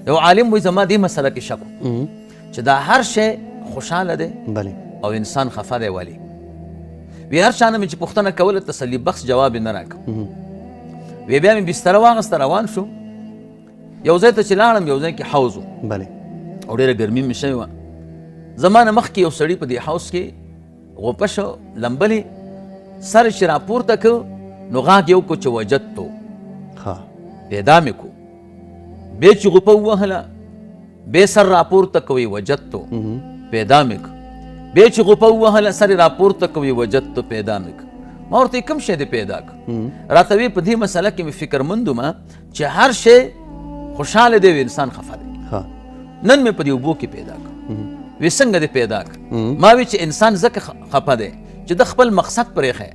یو عالم وایي زما دې مسله کې شک چې دا هر شی خوشحاله دی او انسان خفه دی ولې وی هر چا نه مې چې پوښتنه کوله تسلي بخش جواب یې نه راکړ وی بیا مې بستره واغسته روان شو یو ځای ته چې لاړم یو ځای کې حوض و او ډېره ګرمي مې شوې وه زما نه مخکې یو سړي په دې حوض کې غوپه شو لمبلې سر چې راپورته کړ نو غاږ یې وکړو چې وجدتو پیدا مې کو بیا چې غوپه ووهله بیا سر راپورته کوي وجدتو پیدا مې کړ بیا چې غوپه ووهله سر یې راپورته کوي وجدتو پیدا مې کړ ما ورته کوم شی دې پیدا کړ راته وی په دې مسله کې مې فکرمند وم چې هر شی خوشحاله دی انسان خفه دی نن مې په دې اوبو کې پیدا کړ وی څنګه دې پیدا کړ ما وی چې انسان ځکه خفه دی چې د خپل مقصد پرېښی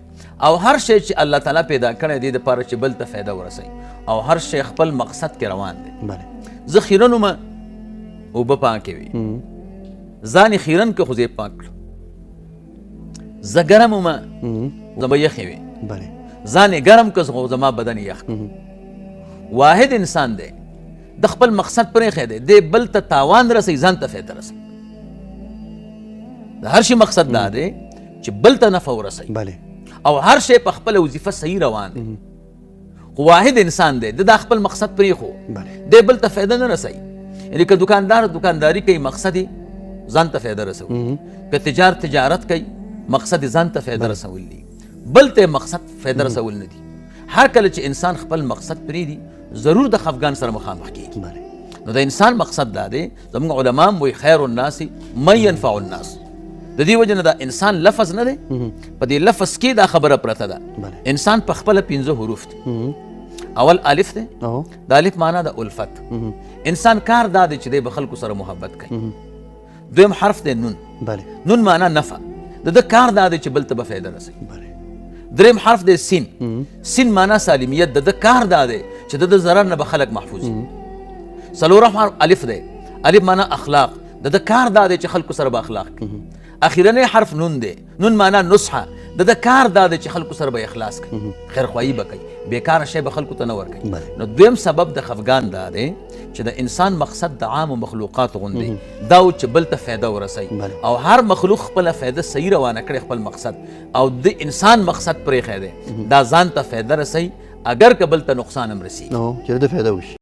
او هر شی چې الله تعالی پیدا کړی دی دپاره چې بل ته فایده ورسوي او هر شی خپل مقصد کې روان دی زه خیرن ومه اوبه پاکې وي ځان یې خیرن که خو زه یې پاک کړم زه ګرم ومه زما یخې وي ځان یې ګرم که خو زما بدن یې یخ واحد انسان دی د خپل مقصد پرېښی دی دی بل ته تاوان رسوي ځان ته فایده رسوي د هر شي مقصد دا دی چې بل ته نفع ورسوي او هر شی په خپله وظیفه صحیح روان دی خو واحد انسان دی د دا خپل مقصد پرېښو دی بل ته فایده نه رسوي یعنې که دکاندار دکانداري کوي مقصد یې ځان ته فایده رسوي که تجارت کوي مقصد یې ځان ته فایده رسول دي بل ته مقصد فایده رسول نه دي هر کله چې انسان خپل مقصد پرېږدي ضرور د خفګان سره مخامخ کېږي نو د انسان مقصد دا دی زموږ علما هم وایي خیر الناس من ينفع الناس د دې وجه نه دا انسان لفظ نه دی په دې لفظ کې دا خبره پرته ده انسان په خپله 15 حروف دي اول الف دی د الف معنا د الفت انسان کار دا دی چې دی به خلکو سره محبت کوي دویم حرف دی نون نون معنا نفع د ده کار دا دی چې بل ته به فایده رسوي دریم حرف دی سین سین معنا سالمیت د ده کار دا دی چې د ده ضرر نه به خلک محفوظ وي څلورم حرف الف دی الف معنا اخلاق د ده کار دا دی چې خلکو سره به اخلاق کوي اخیرنی حرف نون دی نون معنا نصحه د ده کار دا دی چې خلکو سره به اخلاص کوي خیرخواهي به کوي بیکاره شی به خلکو ته نه ورکوي نو دویم سبب د خفګان دا دی چې د انسان مقصد د عامو مخلوقاتو غوندې دا و چې بل ته فایده ورسوي او هر مخلوق خپله فایده صحیح روانه کړي خپل مقصد او د انسان مقصد پرېښی دی دا ځان ته فایده رسوي اگر که بل ته نقصان هم رسېږي